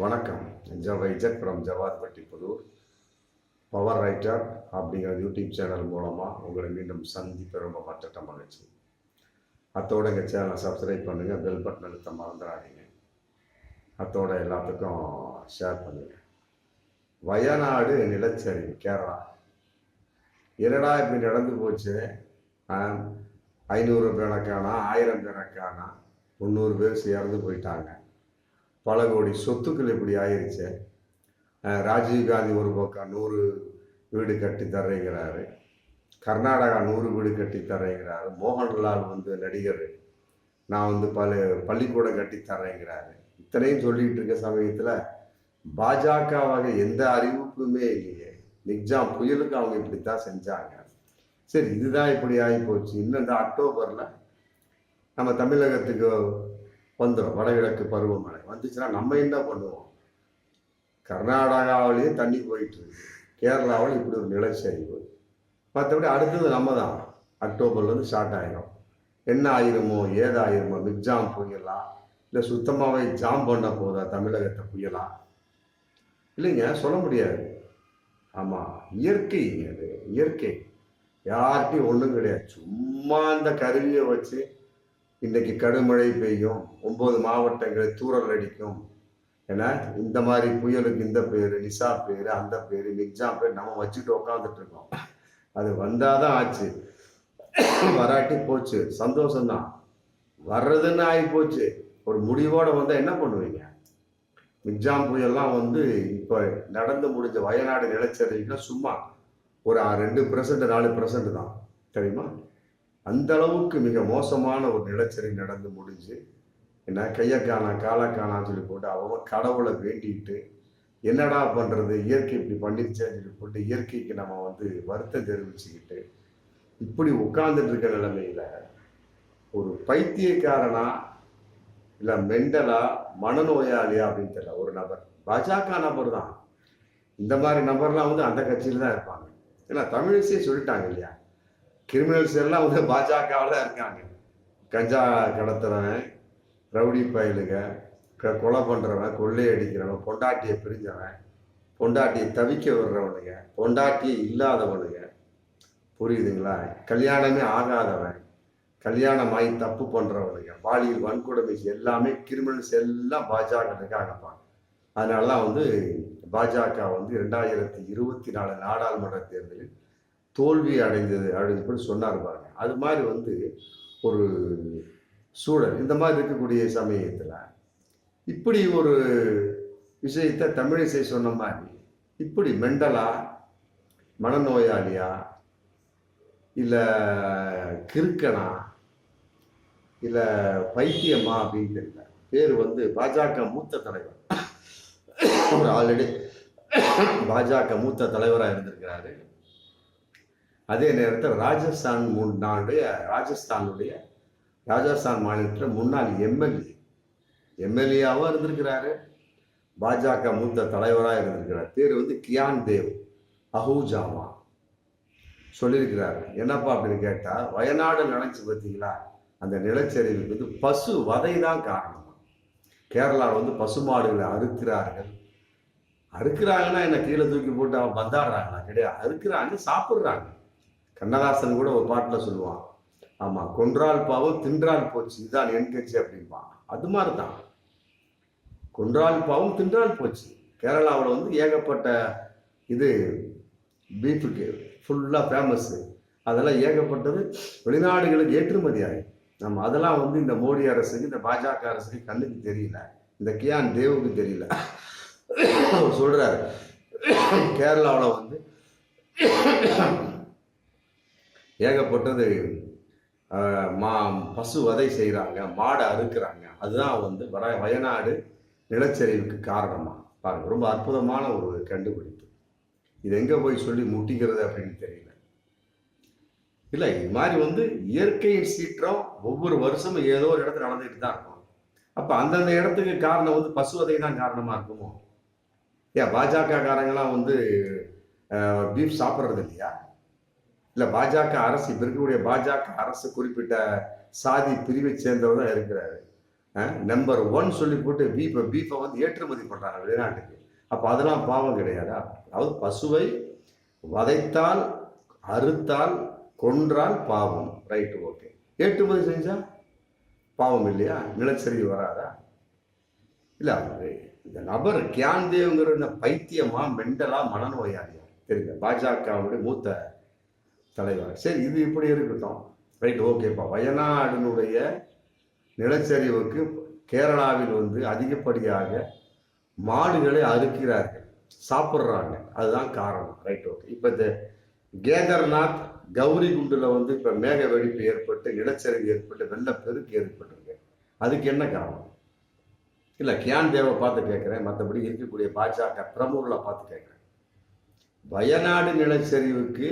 வணக்கம். வைஜக் from ஜவாத்பட்டி Pudur. Power writer அப்படிங்கிற YouTube channel மூலமாக உங்களை மீண்டும் சந்திப்ப ரொம்ப மற்ற மகிழ்ச்சி. அத்தோடு எங்கள் சேனலை சப்ஸ்கிரைப் பண்ணுங்கள், பெல் பட்டன் அழுத்த மறந்துடாதீங்க. அத்தோட எல்லாத்துக்கும் ஷேர் பண்ணுங்கள். வயநாடு நிலச்சரிவு கேரளா என்னடா இப்படி நடந்து போச்சு? 500 கணக்கானா 1000 கணக்கானா 300 பேர் சேர்ந்து போயிட்டாங்க. பல கோடி சொத்துக்கள் இப்படி ஆயிடுச்சு. ராஜீவ்காந்தி ஒரு பக்கம் 100 வீடு கட்டி தர்றேங்கிறாரு, கர்நாடகா 100 வீடு கட்டி தர்றேங்கிறாரு, மோகன்லால் நடிகர் நான் பள்ளிக்கூடம் கட்டி தர்றேங்கிறாரு. இத்தனையும் சொல்லிட்டு இருக்க சமயத்தில் பாஜகவாக எந்த அறிவிப்புமே இல்லையே. நிக்ஜாம் புயலுக்கு அவங்க இப்படித்தான் செஞ்சாங்க. சரி, இதுதான் இப்படி ஆகி போச்சு. இன்னும் இந்த அக்டோபரில் நம்ம தமிழகத்துக்கு வந்துடும் வடகிழக்கு பருவமழை. வந்துச்சுன்னா நம்ம என்ன பண்ணுவோம்? கர்நாடகாவிலேயே தண்ணி போயிட்டு இருக்கு, கேரளாவில் இப்படி ஒரு நிலச்சரிவு. மற்றபடி அடுத்தது நம்ம தான் அக்டோபர்லேருந்து ஸ்டார்ட் ஆகிடும். என்ன ஆயிருமோ ஏதாயிருமோ? மிக்ஜாம் புயலா இல்லை சுத்தமாகவே ஜாம் பண்ண போதா தமிழகத்தை புயலா? இல்லைங்க, சொல்ல முடியாது. ஆமாம், இயற்கை. அது இயற்கை, யார்கிட்டையும் ஒன்றும் கிடையாது. சும்மா அந்த கருவியை வச்சு இன்னைக்கு கடுமழை பெய்யும், 9 மாவட்டங்களில் தூறல் அடிக்கும். ஏன்னா இந்த மாதிரி புயலுக்கு இந்த பேர், நிசா பேர், அந்த பேர், மிக்ஜாம் பேர் நம்ம வச்சுட்டு உட்காந்துட்டு இருக்கோம். அது வந்தாதான் ஆச்சு, வராட்டி போச்சு. சந்தோஷம்தான், வர்றதுன்னு ஆகி போச்சு. ஒரு முடிவோட வந்தால் என்ன பண்ணுவீங்க? மிக்ஜாம் புயல்லாம் இப்போ நடந்து முடிஞ்ச வயநாடு நிலச்சரிவுக்குலாம் சும்மா ஒரு 2% 4% தான் தெரியுமா? அந்த அளவுக்கு மிக மோசமான ஒரு நிலச்சரிவு நடந்து முடிஞ்சு, என்ன கையை காணா காலை காணான்னு சொல்லி போட்டு அவங்க கடவுளை வேண்டிட்டு என்னடா பண்ணுறது, இயற்கை இப்படி பண்ணிருச்சேன்னு சொல்லி போட்டு இயற்கைக்கு நம்ம வருத்தம் தெரிவிச்சுக்கிட்டு இப்படி உட்கார்ந்துட்டு இருக்க நிலைமையில ஒரு பைத்தியக்காரனா இல்லை மெண்டலா மனநோயாளியா அப்படின்னு தெரியல ஒரு நபர், பாஜக நபர் தான். இந்த மாதிரி நபர்லாம் அந்த கட்சியில தான் இருப்பாங்க. ஏன்னா தமிழிசையே சொல்லிட்டாங்க இல்லையா, கிரிமினல்ஸ் எல்லாம் பாஜகவில் தான் இருக்காங்க. கஞ்சா கடத்துறவன், ரவுடி பயலுக, கொலை பண்ணுறவன், கொள்ளையடிக்கிறவன், பொண்டாட்டியை பிரிஞ்சவன், பொண்டாட்டியை தவிக்க விடுறவனுங்க, பொண்டாட்டியை இல்லாதவனுங்க, புரியுதுங்களா? கல்யாணமே ஆகாதவன், கல்யாணமாகி தப்பு பண்ணுறவனுங்க, பாலியல் வன்கொடுமை, எல்லாமே கிரிமினல்ஸ் எல்லாம் பாஜக இருக்காங்கப்பா. அதனாலலாம் பாஜக 2024 நாடாளுமன்ற தேர்தலில் தோல்வி அடைந்தது அப்படின்னு சொல்லி சொன்னார் பாருங்க. அது மாதிரி ஒரு சூழல் இந்த மாதிரி இருக்கக்கூடிய சமயத்தில் இப்படி ஒரு விஷயத்த தமிழிசை சொன்ன மாதிரி இப்படி மெண்டலா, மனநோயாளியா, இல்லை கிறுக்கனா, இல்லை பைத்தியமா அப்படின்னு தெரியல. பேர் பாஜக மூத்த தலைவர், ஒரு ஆல்ரெடி பாஜக மூத்த தலைவராக இருந்திருக்கிறாரு. அதே நேரத்தில் ராஜஸ்தான் மாநிலத்தில் முன்னாள் எம்எல்ஏவாக இருந்திருக்கிறாரு. பாஜக மூத்த தலைவராக இருந்திருக்கிறார். பேர் கியான் தேவ் அஹூஜாமா சொல்லியிருக்கிறாரு. என்னப்பா அப்படின்னு கேட்டால், வயநாடு நினைச்சு பார்த்தீங்களா, அந்த நிலச்சரிவுக்கு பசு வதை தான் காரணமா. கேரளாவில் பசுமாடுகளை அறுக்கிறாங்கன்னா என்ன கீழே தூக்கி போட்டு அவன் பந்தாடுறாங்களா? கிடையாது, அறுக்கிறாங்க, சாப்பிட்றாங்க. கண்ணதாசன் கூட ஒரு பாட்டில் சொல்லுவான், ஆமாம், கொன்றால் பாவம் தின்றால் போச்சு, இதுதான் என் கட்சி அப்படின்பான். அது மாதிரி தான், கொன்றால் பாவம் தின்றால் போச்சு. கேரளாவில் ஏகப்பட்ட இது பீஃபுக்கு ஃபுல்லாக ஃபேமஸ்ஸு. அதெல்லாம் ஏகப்பட்டது வெளிநாடுகளுக்கு ஏற்றுமதி ஆகும். நம்ம அதெல்லாம் இந்த மோடி அரசுக்கு, இந்த பாஜக அரசுக்கு கண்ணுக்கு தெரியல, இந்த கியான் தேவுக்கு தெரியல. சொல்றாரு, கேரளாவில் ஏகப்பட்டது பசு வதை செய்கிறாங்க, மாடை அறுக்கிறாங்க. அதுதான் வயநாடு நிலச்சரிவுக்கு காரணமா பாருங்க. ரொம்ப அற்புதமான ஒரு கண்டுபிடிப்பு. இது எங்கே போய் சொல்லி முட்டிக்கிறது அப்படின்னு தெரியல. இல்லை, இது மாதிரி இயற்கையின் சீற்றம் ஒவ்வொரு வருஷமும் ஏதோ ஒரு இடத்துல நடந்துகிட்டு தான் இருக்கும். அப்போ அந்தந்த இடத்துக்கு காரணம் பசுவதை தான் காரணமாக இருக்குமோ? ஏன் பாஜக காரங்களாம் பீஃப் சாப்பிட்றது இல்லையா? இல்லை பாஜக அரசு, இப்போ இருக்கக்கூடிய பாஜக அரசு குறிப்பிட்ட சாதி பிரிவை சேர்ந்தவர் தான் இருக்கிறாரு. நம்பர் 1 சொல்லி போட்டு பீஃபை வந்து ஏற்றுமதி பண்ணுறாங்க வெளிநாட்டுக்கு. அப்போ அதெல்லாம் பாவம் கிடையாதா? அதாவது பசுவை வதைத்தால், அறுத்தால், கொன்றால் பாவம், ரைட்டு, ஓகே. ஏற்றுமதி செஞ்சா பாவம் இல்லையா? நிலச்சரிவு வராதா? இல்லை, இந்த நபர் கியான்தேவ்ங்கிற இந்த பைத்தியமா, மெண்டலா, மனநோயாளியா தெரியல, பாஜகவுடைய மூத்த தலைவர். சரி, இது இப்படி இருக்கட்டும், ரைட், ஓகேப்பா. வயநாடினுடைய நிலச்சரிவுக்கு கேரளாவில் வந்து அதிகப்படியாக மாடுகளை அறுக்கிறார்கள், சாப்பிட்றாங்க, அதுதான் காரணம், ரைட், ஓகே. இப்போ இந்த கேதர்நாத் கௌரி குண்டில் வந்து இப்போ மேக வெடிப்பு ஏற்பட்டு, நிலச்சரிவு ஏற்பட்டு, வெள்ளப்பெருக்கு ஏற்பட்டிருக்கு. அதுக்கு என்ன காரணம்? இல்லை, கியான்தேவை பார்த்து கேட்குறேன், மற்றபடி இருக்கக்கூடிய பாஜக பிரமுகர்களை பார்த்து கேட்குறேன். வயநாடு நிலச்சரிவுக்கு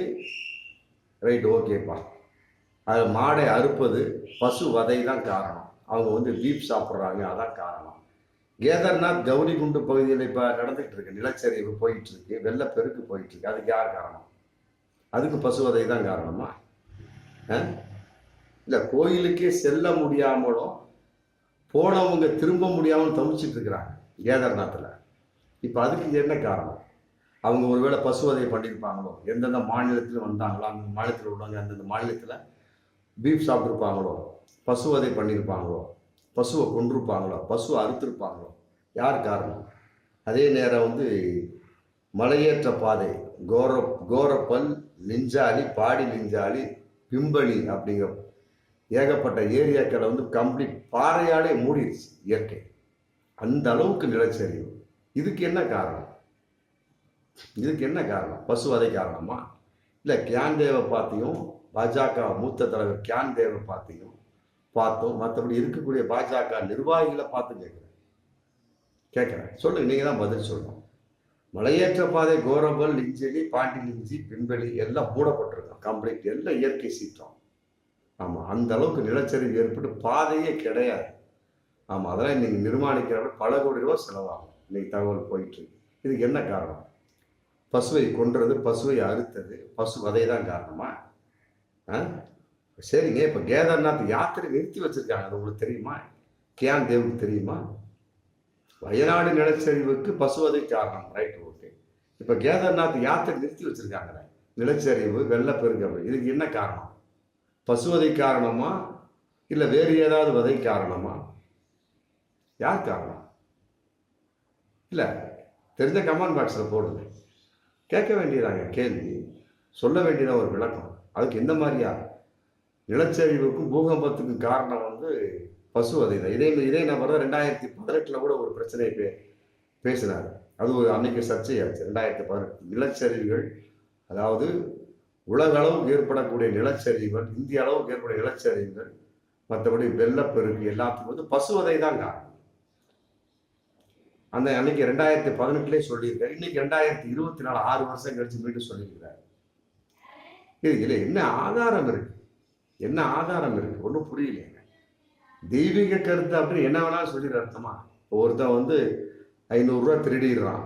ரைட், ஓகேப்பா, அது மாடை அறுப்பது, பசு வதை தான் காரணம். அவங்க வந்து பீப் சாப்பிட்றாங்க, அதான் காரணம். கேதர்நாத் கௌரி குண்டு பகுதியில் இப்போ நடந்துகிட்டு இருக்கு, நிலச்சரிவு போயிட்டு இருக்கு, வெள்ளப்பெருக்கு போயிட்டு இருக்கு. அதுக்கு யார் காரணம்? அதுக்கு பசுவதை தான் காரணமா? இல்லை, கோயிலுக்கே செல்ல முடியாமலும் போனவங்க திரும்ப முடியாமல் தவிச்சிட்டு இருக்கிறாங்க கேதார்நாத்தில். இப்போ அதுக்கு என்ன காரணம்? அவங்க ஒருவேளை பசுவதை பண்ணியிருப்பாங்களோ, எந்தெந்த மாநிலத்தில் வந்தாங்களோ அந்த மாநிலத்தில் உள்ளவங்க அந்தந்த மாநிலத்தில் பீஃப் சாப்பிட்ருப்பாங்களோ, பசுவதை பண்ணியிருப்பாங்களோ, பசுவை கொண்டிருப்பாங்களோ, பசுவை அறுத்திருப்பாங்களோ, யார் காரணம்? அதே நேரம் வந்து மலையேற்ற பாதை கோரப்பல், லிஞ்சாலி, பாடி லிஞ்சாலி, பிம்பளி அப்படிங்கிற ஏகப்பட்ட ஏரியாக்களை வந்து கம்ப்ளீட் பாறையாலே மூடிடுச்சு இயற்கை. அந்த அளவுக்கு நிலச்சரிவு. இதுக்கு என்ன காரணம்? இதுக்கு என்ன காரணம்? பசுவதை காரணமா? இல்லை, கியான்தேவை பார்த்தியும் பாஜக மூத்த தலைவர் கியான்தேவை பார்த்தோம். மற்றபடி இருக்கக்கூடிய பாஜக நிர்வாகிகளை பார்த்து கேட்குறேன், சொல்லுங்க, நீங்கள் தான் பதில் சொல்லணும். மலையேற்ற பாதை கோரபல், லிஞ்சலி, பாண்டி லிஞ்சி, பின்பலி எல்லாம் மூடப்பட்டிருக்கோம் கம்ப்ளீட், எல்லாம் இயற்கை சீற்றம். ஆமாம், அந்த அளவுக்கு நிலச்சரிவு ஏற்பட்டு பாதையே கிடையாது. ஆமாம், அதெல்லாம் இன்னைக்கு நிர்மாணிக்கிறவங்க பல கோடி ரூபா செலவாகும். இன்னைக்கு தகவல் போயிட்டு இருக்கு. இதுக்கு என்ன காரணம்? பசுவை கொன்றது, பசுவை அறுத்தது, பசு வதை தான் காரணமா? சரிங்க, இப்போ கேதார்நாத் யாத்திரை நிறுத்தி வச்சிருக்காங்க, அது உங்களுக்கு தெரியுமா? கியான்தேவுக்கு தெரியுமா? வயநாடு நிலச்சரிவுக்கு பசுவதை காரணம், ரைட், ஓகே. இப்போ கேதார்நாத் யாத்திரை நிறுத்தி வச்சிருக்காங்க, நிலச்சரிவு, வெள்ளப்பெருக்கு, இதுக்கு என்ன காரணம்? பசுவதை காரணமா, இல்லை வேறு ஏதாவது வதை காரணமா? யார் காரணம்? இல்லை, தெரிஞ்ச கமெண்ட் பாக்ஸில் போடுங்க. கேட்க வேண்டியதாங்க கேள்வி, சொல்ல வேண்டியதான் ஒரு விளக்கம். அதுக்கு இந்த மாதிரியா? நிலச்சரிவுக்கும் பூகம்பத்துக்கும் காரணம் வந்து பசுவதை தான். இதே நபர் தான் 2018 கூட ஒரு பிரச்சனையை பேசினார். அது ஒரு அன்னைக்கு சர்ச்சையாச்சு. 2018 நிலச்சரிவுகள், அதாவது உலக அளவுக்கு ஏற்படக்கூடிய நிலச்சரிவுகள், இந்திய அளவுக்கு ஏற்படைய நிலச்சரிவுகள், மற்றபடி வெள்ளப்பெருக்கு எல்லாத்துக்கும் வந்து பசுவதை தான் காரணம். அந்த அன்னைக்கு 2018 சொல்லியிருக்காரு. இன்னைக்கு 2024 6 வருஷம் கழிச்சு மீண்டும் சொல்லியிருக்கிறார். இதுல என்ன ஆதாரம் இருக்கு? என்ன ஆதாரம் இருக்கு? ஒன்றும் புரியலைங்க. தெய்வீக கருத்து அப்படின்னு என்ன வேணாலும் சொல்லிடுற அர்த்தமா? ஒருத்தன் வந்து 500 ரூபா திருடிடுறான்,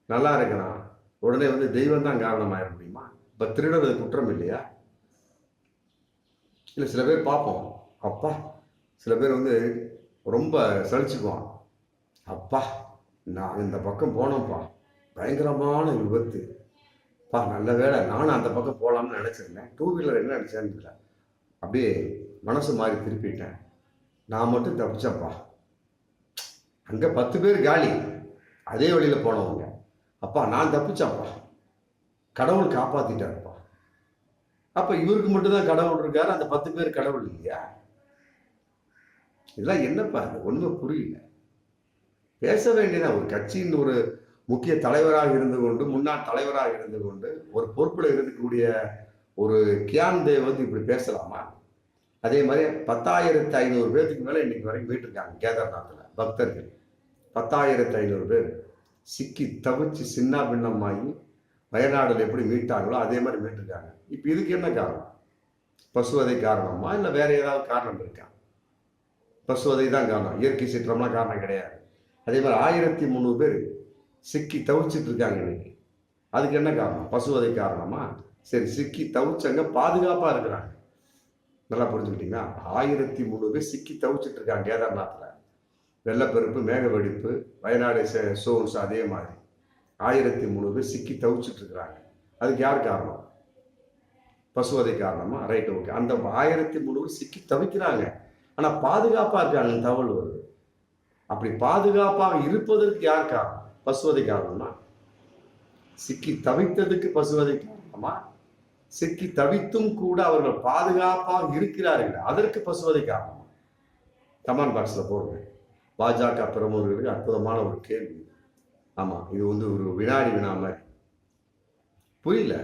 நல்லா இருக்கிறான், உடனே வந்து தெய்வம் தான் காரணமாயிட முடியுமா? இப்போ திருடுறது குற்றம் இல்லையா? இல்லை, சில பேர் பார்ப்போம், அப்பா, சில பேர் வந்து ரொம்ப சலிச்சுக்குவான். அப்பா, நான் இந்த பக்கம் போனோம்ப்பா, பயங்கரமான விபத்து பா, நல்ல வேலை நானும் அந்த பக்கம் போகலாம்னு நினச்சிருந்தேன். 2 வீலர் என்ன நினச்சேன்னு இல்லை, அப்படியே மனசு மாறி திருப்பிட்டேன், நான் மட்டும் தப்பிச்சேன்ப்பா. அங்கே 10 பேர் காலி, அதே வழியில் போனவங்க. அப்பா, நான் தப்பிச்சேன்ப்பா, கடவுள் காப்பாற்றிட்டாருப்பா. அப்போ இவருக்கு மட்டும்தான் கடவுள் இருக்காரு, அந்த 10 பேர் கடவுள் இல்லையா? இதெல்லாம் என்னப்பா, அது ஒன்றுமே புரியல. பேச வேண்டியதான். ஒரு கட்சியின் ஒரு முக்கிய தலைவராக இருந்து கொண்டு, முன்னாள் தலைவராக இருந்து கொண்டு, ஒரு பொறுப்பில் இருக்கக்கூடிய ஒரு கியான்தேவ் வந்து இப்படி பேசலாமா? அதே மாதிரி 10,500 பேருக்கு மேலே இன்னைக்கு வரைக்கும் மீட்டிருக்காங்க கேதார்நாத்தில் பக்தர்கள். 10,500 பேர் சிக்கி தவிச்சு சின்ன பின்னமாகி வயநாடுல எப்படி மீட்டாங்களோ அதே மாதிரி மீட்டிருக்காங்க. இப்போ இதுக்கு என்ன காரணம்? பசுவதை காரணமா, இல்லை வேற ஏதாவது காரணம் இருக்கா? பசுவதை தான் காரணம், இயற்கை சீற்றம்லாம் காரணம் கிடையாது. அதே மாதிரி 1300 பேர் சிக்கி தவிச்சிட்டு இருக்காங்க இன்னைக்கு. அதுக்கு என்ன காரணம்? பசுவதை காரணமா? சரி, சிக்கி தவிச்சங்க பாதுகாப்பாக இருக்கிறாங்க, நல்லா புரிஞ்சுக்கிட்டீங்களா? 1300 பேர் சிக்கி தவிச்சிட்டு இருக்காங்க கேதார்நாத்தில். வெள்ளப்பெருப்பு, மேக வெடிப்பு, வயநாடு சோர்ஸ் அதே மாதிரி 1003 பேர் சிக்கி தவிச்சிட்டு இருக்கிறாங்க. அதுக்கு யார் காரணம்? பசுவதை காரணமா? Right, okay. அந்த 1003 பேர் சிக்கி தவிக்கிறாங்க, ஆனா பாதுகாப்பா இருக்காங்க. தகவல் வருது. அப்படி பாதுகாப்பாக இருப்பதற்கு யார் காரணம்? பசுவதை காரணமா? சிக்கி தவித்ததுக்கு பசுவதை காரணமா? சிக்கி தவித்தும் கூட அவர்கள் பாதுகாப்பாக இருக்கிறார்கள், அதற்கு பசுவதை காரணமா? கமெண்ட் பாக்ஸ்ல போடுங்க. பாஜக பிரமுகர்களுக்கு அற்புதமான ஒரு கேள்வி. ஆமா, இது ஒரு வினாடி வினா மாதிரி. புரியல,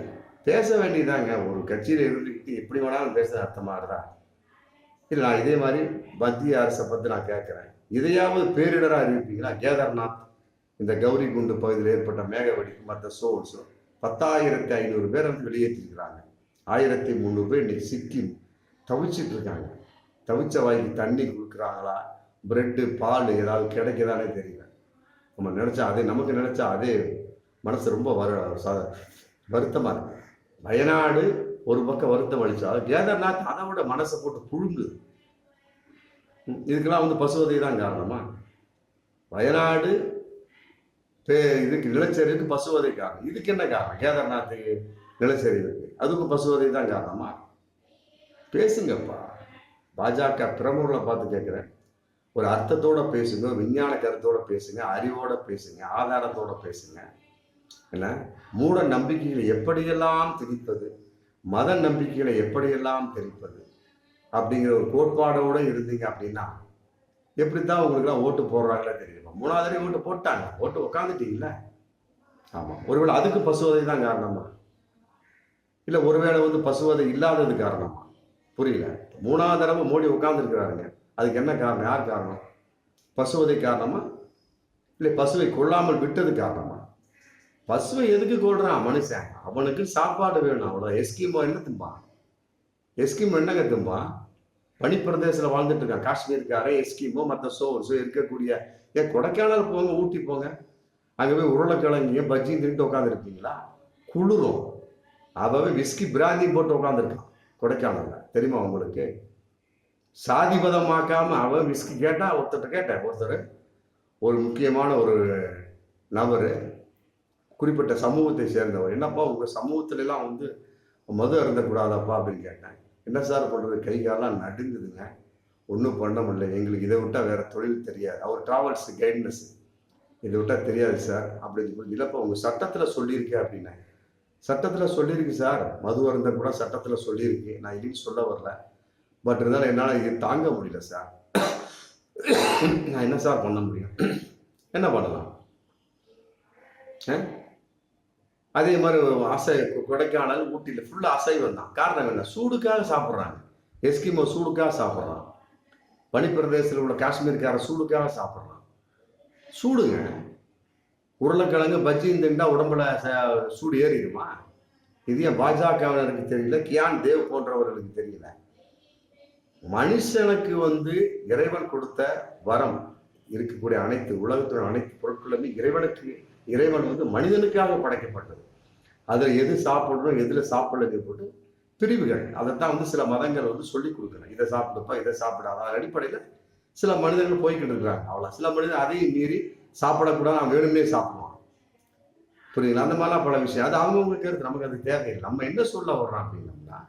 பேச வேண்டியதாங்க. ஒரு கட்சியில இருந்துக்கிட்டு எப்படி வேணாலும் பேச அர்த்தமாகறதா? இல்லை, நான் இதே மாதிரி மத்திய அரசை பற்றி நான் கேட்குறேன். இதையாவது பேரிடராக அறிவிப்பீங்களா? கேதார்நாத், இந்த கௌரி குண்டு பகுதியில் ஏற்பட்ட மேக வெடிப்பு, மற்ற சோர்ஸ் 10,500 பேர் வந்து வெளியேற்றிருக்கிறாங்க. 1,300 பேர் இன்னைக்கு சிக்கி தவிச்சிட்டு இருக்காங்க. தவிச்ச வாய்க்கு தண்ணி கொடுக்குறாங்களா, பிரெட்டு, பால் ஏதாவது கிடைக்குதானே தெரியல. நம்ம நினைச்சா அதே, நமக்கு நினைச்சா அதே மனசு ரொம்ப வருத்தமா இருக்கு. வயநாடு ஒரு பக்கம் வருத்தம் அளிச்சா, கேதார்நாத் அதை விட மனசை போட்டு புழுங்குது. இதுக்கெல்லாம் வந்து பசுவதை தான் காரணமா? வயநாடு இதுக்கு நிலச்சரிவுக்கு பசுவதை காரணம். இதுக்கு என்ன காரணம்? கேதார்நாத்துக்கு நிலச்சரிவுக்கு அதுக்கு பசுவதை தான் காரணமா? பேசுங்கப்பா. பாஜக பிரமுகர்களை பார்த்து கேட்கிறேன், ஒரு அர்த்தத்தோட பேசுங்க, விஞ்ஞான கருத்தோட பேசுங்க, அறிவோட பேசுங்க, ஆதாரத்தோட பேசுங்க. என்ன மூட நம்பிக்கைகளை எப்படியெல்லாம் திணிப்பது, மத நம்பிக்கைகளை எப்படியெல்லாம் திணிப்பது அப்படிங்கிற ஒரு கோட்பாடோட இருந்தீங்க அப்படின்னா எப்படித்தான் உங்களுக்குலாம் ஓட்டு போடுறாங்களே தெரியுமா? 3வது ஓட்டு போட்டாங்க, ஓட்டு உட்காந்துட்டீங்களா? ஆமா, ஒருவேளை அதுக்கு பசுவதை தான் காரணமா? இல்ல ஒருவேளை வந்து பசுவதை இல்லாதது காரணமா? புரியல. 3வது தடவை மோடி உட்கார்ந்து இருக்கிறாருங்க, அதுக்கு என்ன காரணம்? யார் காரணம்? பசுவதை காரணமா? இல்லை பசுவை கொள்ளாமல் விட்டது காரணமா? பசுவை எதுக்கு கொள்றான் மனுஷன்? அவனுக்கு சாப்பாடு வேணும், அவ்வளோ. எஸ்கிமோ என்ன திம்பான்? எஸ்கிமோ என்னங்க திம்பான்? பனிப்பிரதேசத்தில் வாழ்ந்துட்டு இருக்கான். காஷ்மீருக்கார எஸ்கிமோ, மற்ற சோர்ஸ் இருக்கக்கூடிய கொடைக்கானல் போங்க, ஊட்டி போங்க, அங்கே போய் உருளைக்கிழங்கையும் பஜ்ஜியும் தின்ட்டு உட்காந்துருக்கீங்களா? குளிரும். அவவே விஸ்கி பிராந்தி போட்டு உட்காந்துருக்கான் கொடைக்கானல்ல, தெரியுமா உங்களுக்கு? சாதிபதமாக்காம அவன் விஸ்கி கேட்டா, ஒருத்தர் ஒரு முக்கியமான ஒரு நபர், குறிப்பிட்ட சமூகத்தை சேர்ந்தவர், என்னப்பா உங்க சமூகத்துல எல்லாம் வந்து மது அருந்தக்கூடாதப்பா அப்படின்னு கேட்டேன். என்ன சார் பண்றது, கை காலெல்லாம் நடுங்குதுங்க, ஒன்றும் பண்ண முடியல, எங்களுக்கு இதை விட்டா வேற தொழில் தெரியாது. அவர் டிராவல்ஸ் கைட்னஸ், இதை விட்டா தெரியாது சார் அப்படின்னு சொல்லி. இல்லப்பா உங்க சட்டத்துல சொல்லியிருக்கேன் அப்படின்னா, சட்டத்துல சொல்லியிருக்கு சார், மது அருந்த கூட சட்டத்துல சொல்லியிருக்கு, நான் இல்லைன்னு சொல்ல வரல, பட் இருந்தாலும் என்னால் இது தாங்க முடியல சார், நான் என்ன சார் பண்ண முடியும்? என்ன பண்ணலாம்? அதே மாதிரி கொடைக்கானல், ஊட்டியில் ஃபுல்லாக அசைவம் தான். காரணம் என்ன? சூடுக்காக சாப்பிட்றாங்க. எஸ்கிமோ சூடுக்காக சாப்பிட்றான். பனிப்பிரதேசத்தில் உள்ள காஷ்மீருக்கார சூடுக்காக சாப்பிட்றான். சூடுங்க. உருளைக்கிழங்கு பஜ்ஜியும் திண்டா உடம்புல சூடு ஏறிடுமா? இது ஏன் பாஜகவினருக்கு தெரியல, கியான் தேவ் போன்றவர்களுக்கு தெரியல? மனுஷனுக்கு வந்து இறைவன் கொடுத்த வரம் இருக்கக்கூடிய அனைத்து உலகத்தோட அனைத்து பொருட்களுமே இறைவன் வந்து மனிதனுக்காக படைக்கப்பட்டது. அதில் எது சாப்பிடணும் எதுல சாப்பிடலன்னு போட்டு பிரிவுகள், அதைத்தான் வந்து சில மதங்கள் வந்து சொல்லி கொடுக்குறேன். இதை சாப்பிடுப்பா, இதை சாப்பிடாத. அதன் அடிப்படையில் சில மனிதர்கள் போய்கிட்டு இருக்கிறாங்க. அவ்வளோ. சில மனிதர்கள் அதையும் மீறி சாப்பிடக்கூடாது, அவன் வேணும்னே சாப்பிடுவான். புரியுங்களா? அந்த மாதிரிலாம் பல விஷயம், அது அவங்கவுங்க கருத்து, நமக்கு அது தேவையில்லை. நம்ம என்ன சொல்ல வர்றோம் அப்படின்னம்னா,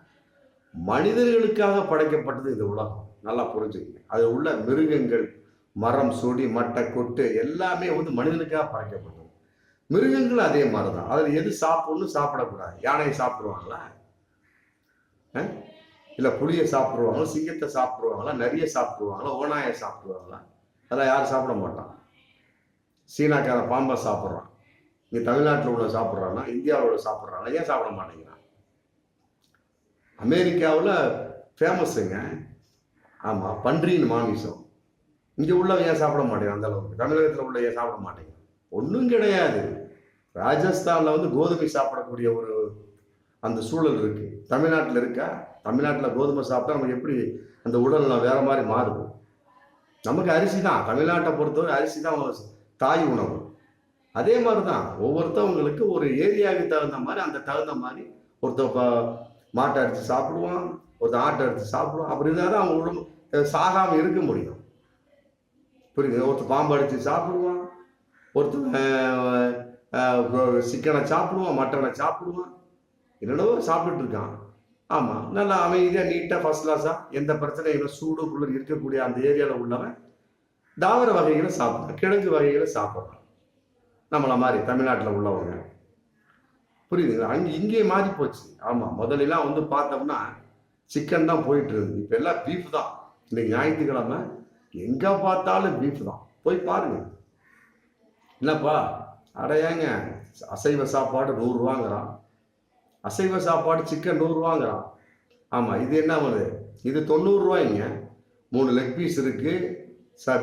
மனிதர்களுக்காக படைக்கப்பட்டது இந்த உலகம். நல்லா புரிஞ்சுக்கங்க. அது உள்ள மிருகங்கள், மரம், சொடி, மட்டை, கொட்டு எல்லாமே வந்து மனிதனுக்காக படைக்கப்பட்டது. மிருகங்கள் அதே மாதிரிதான். அதுல எது சாப்பிடணும் சாப்பிடக்கூடாது? யானையை சாப்பிடுவாங்களா? இல்ல புளியை சாப்பிடுவாங்களா? சிங்கத்தை சாப்பிடுவாங்களா? நரியை சாப்பிடுவாங்களா? ஓநாயை சாப்பிடுவாங்களா? அதெல்லாம் யாரும் சாப்பிட மாட்டான். சீனாக்கார பாம்பை சாப்பிட்றான். இங்க தமிழ்நாட்டில் உள்ள சாப்பிட்றான்னா, இந்தியாவில் உள்ள சாப்பிட்றாங்க, ஏன் சாப்பிட மாட்டேங்கிறான்? அமெரிக்காவில் ஃபேமஸுங்க. ஆமா, பன்றியின் மாமிசம். இங்க உள்ளவன் ஏன் சாப்பிட மாட்டேங்கிறான் அந்த அளவுக்கு? தமிழகத்தில் உள்ள ஏன் சாப்பிட மாட்டேங்கிறான்? ஒன்றும் கிடையாது. ராஜஸ்தான்ல வந்து கோதுமை சாப்பிடக்கூடிய ஒரு அந்த சூழல் இருக்கு. தமிழ்நாட்டில் இருக்கா? தமிழ்நாட்டில் கோதுமை சாப்பிட்டா நமக்கு எப்படி அந்த உடல் வேற மாதிரி மாறுது? நமக்கு அரிசி தான், தமிழ்நாட்டை பொறுத்தவரை அரிசி தான் தாய் உணவு. அதே மாதிரி தான் ஒவ்வொருத்தவங்களுக்கு ஒரு ஏரியாவுக்கு தகுந்த மாதிரி, அந்த தகுந்த மாதிரி ஒருத்த மாட்டை அடித்து சாப்பிடுவான், ஒருத்த ஆட்டை அடித்து சாப்பிடுவான். அப்படி இருந்தால் தான் அவங்க சாகாமல் இருக்க முடியும். புரியுது? ஒருத்தர் பாம்பு அடித்து சாப்பிடுவான், ஒருத்தர் சிக்கனை சாப்பிடுவான், மட்டனை சாப்பிடுவான், என்னென்னவோ சாப்பிட்டுட்டு இருக்கான். ஆமாம், நல்லா அமைதியாக நீட்டாக ஃபர்ஸ்ட் கிளாஸாக எந்த பிரச்சனையும் இல்லை, சூடு குளிர் இருக்கக்கூடிய அந்த ஏரியாவில் உள்ளவன் தாவர வகைகளை சாப்பிட்றான், கிழங்கு வகைகளை சாப்பிட்றான். நம்மளை மாதிரி தமிழ்நாட்டில் உள்ளவங்க, புரியுதுங்களா? இங்கே மாறி போச்சு. ஆமாம், முதலெல்லாம் வந்து பார்த்தோம்னா சிக்கன் தான் போயிட்டு இருந்தது. இப்போ எல்லாம் பீஃப் தான். இன்னைக்கு ஞாயிற்றுக்கிழமை எங்கே பார்த்தாலும் பீஃப் தான். போய் பாருங்க. என்னப்பா அடையாங்க, அசைவ சாப்பாடு 100 ரூபாங்கிறான், அசைவ சாப்பாடு சிக்கன் 100 ரூபாங்கிறான். ஆமாம், இது என்ன வருது? இது 90 ரூபாய்ங்க. 3 லெக் பீஸ் இருக்குது,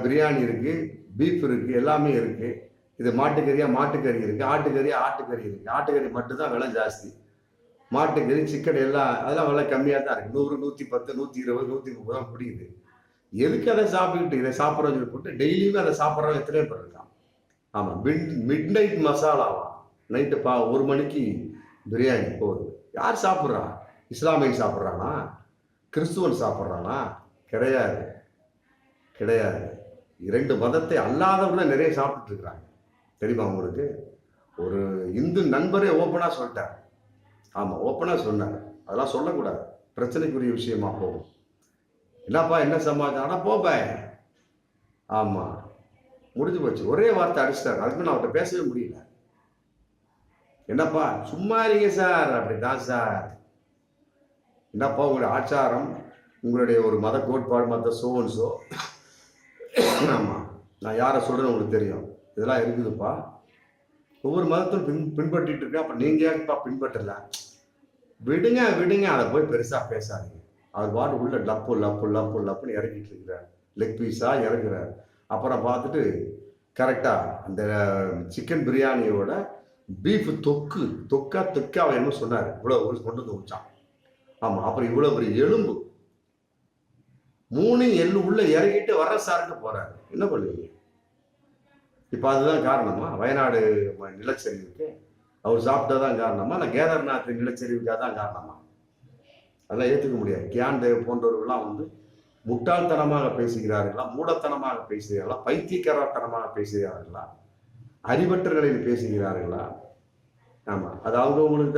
பிரியாணி இருக்குது, பீஃப் இருக்குது, எல்லாமே இருக்குது. இது மாட்டுக்கறியா மாட்டுக்கறி இருக்குது, ஆட்டுக்கறியா ஆட்டுக்கறி இருக்குது. ஆட்டுக்கறி மட்டும்தான் விலை ஜாஸ்தி. மாட்டுக்கறி சிக்கன் எல்லாம் அதெல்லாம் விலை கம்மியாக தான் இருக்குது. 100, 110, 120, 130 தான் பிடிக்குது. எதுக்கு அதை சாப்பிட்டுக்கிட்டு இதை சாப்பிட்றோன்னு போட்டு டெய்லியுமே அதை சாப்பிட்றவங்க எத்தனையோ பேர் இருக்கான். ஆமாம், மிட் நைட் மசாலாவா, நைட்டு 1 மணிக்கு பிரியாணி போகுது. யார் சாப்பிட்றா? இஸ்லாமியன் சாப்பிட்றானா? கிறிஸ்துவன் சாப்பிட்றானா? கிடையாது, கிடையாது. 2 மதத்தை அல்லாதவங்க நிறைய சாப்பிட்டு இருக்கிறாங்க. தெரியுமா உங்களுக்கு? ஒரு இந்து நண்பரே ஓப்பனாக சொல்லிட்டார். ஆமாம், ஓப்பனாக சொன்னார். அதெல்லாம் சொல்லக்கூடாது, பிரச்சனைக்குரிய விஷயமா போகும். என்னப்பா என்ன சமாச்சாரம்? போப்பேன். ஆமாம், முடிஞ்சு போச்சு. ஒரே வார்த்தை அடிச்சிட்டார். அதுக்கு நான் அவர்கிட்ட பேசவே முடியல. என்னப்பா சும்மா இருங்க சார். அப்படிதான் சார். என்னப்பா உங்களுடைய ஆச்சாரம், உங்களுடைய ஒரு மத கோட்பாடு, மத சோன்ஸோ. ஆமாம், நான் யாரை சொல்கிறேன்னு உங்களுக்கு தெரியும். இதெல்லாம் இருக்குதுப்பா. ஒவ்வொரு மதத்தையும் பின்பற்றிட்டு இருக்கேன். அப்போ நீங்கள் ஏன்ப்பா பின்பற்றல? விடுங்க விடுங்க, அதை போய் பெருசாக பேசாதீங்க. அவர் பாட்டு உள்ள லப்பு லப்பு லப்பு லப்புன்னு இறக்கிட்டு இருக்கிறார். லெக் பீஸாக இறக்குறார். அப்புறம் பார்த்துட்டு கரெக்டாக அந்த சிக்கன் பிரியாணியோட பீஃப் தொக்கா அவன் என்ன சொன்னார், இவ்வளோ கொண்டு வந்து வச்சான். ஆமாம், அப்புறம் இவ்வளோ பெரிய எலும்பு 3 எள்ளு உள்ள இறக்கிட்டு வர சாருக்கு போறாரு. என்ன பண்ணுவீங்க? இப்போ அதுதான் காரணமா? வயநாடு நிலச்சரிவுக்கு அவர் சாப்பிட்டதான் காரணமா? இல்லை கேதார்நாத் நிலச்சரிவுக்காக தான் காரணமா? அதெல்லாம் ஏற்றுக்க முடியாது. கியான் தேவ் போன்றவர்கள்லாம் வந்து முட்டாள்தனமாக பேசுகிறார்களா, மூடத்தனமாக பேசுகிறார்களா, பைத்தியக்காரத்தனமாக பேசுகிறார்களா, அறிவற்ற நிலையில் பேசுகிறார்களா? ஆமாம், அது அவங்களுக்கு